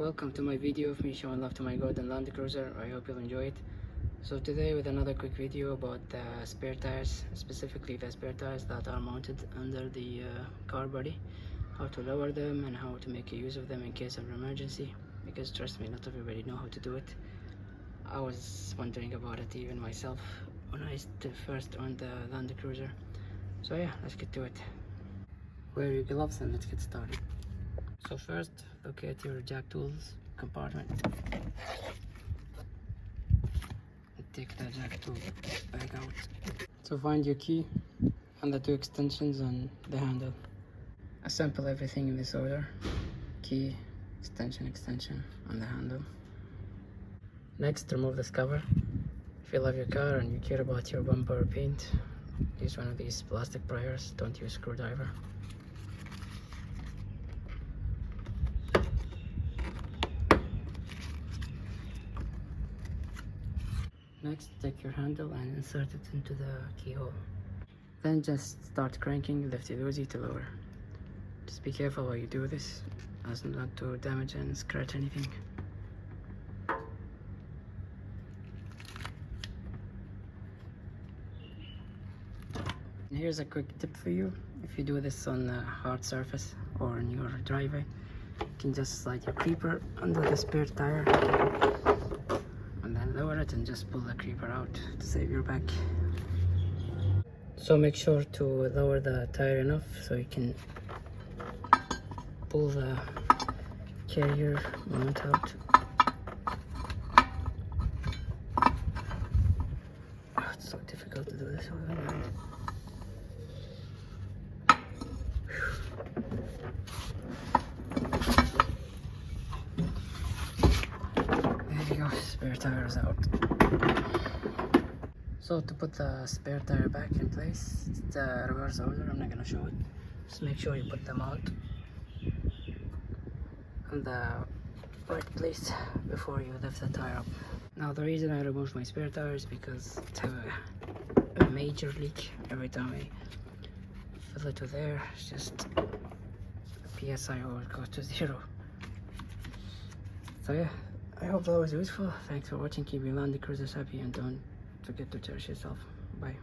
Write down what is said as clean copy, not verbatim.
Welcome to my video of me showing love to my golden Land Cruiser. I hope you'll enjoy it. So today with another quick video about the spare tires, specifically the spare tires that are mounted under the car body, how to lower them and how to make use of them in case of an emergency, because trust me, not everybody know how to do it. I was wondering about it even myself when I first owned the Land Cruiser. So yeah, let's get to it. Wear your gloves and let's get started. So first, locate your jack tools compartment. Take the jack tool bag out. So find your key and the two extensions and the handle. Assemble everything in this order: key, extension, and the handle. Next, remove this cover. If you love your car and you care about your bumper paint, use one of these plastic pliers. Don't use screwdriver. Next, take your handle and insert it into the keyhole. Then just start cranking lefty-loosey to lower. Just be careful while you do this, as not to damage and scratch anything. And here's a quick tip for you. If you do this on a hard surface or in your driveway, you can just slide your creeper under the spare tire and then lower it and just pull the creeper out to save your back. So make sure to lower the tire enough so you can pull the carrier mount out. Oh, it's so difficult to do this with my hand. There you go, spare tire is out. So to put the spare tire back in place, it's the reverse order. I'm not gonna show it. Just make sure you put them out in the right place before you lift the tire up. Now the reason I removed my spare tire is because it's a major leak. Every time I fill it with air, it's just the PSI will go to 0. So yeah, I hope that was useful. Thanks for watching. Keep your Land Cruisers happy and don't forget to cherish yourself. Bye.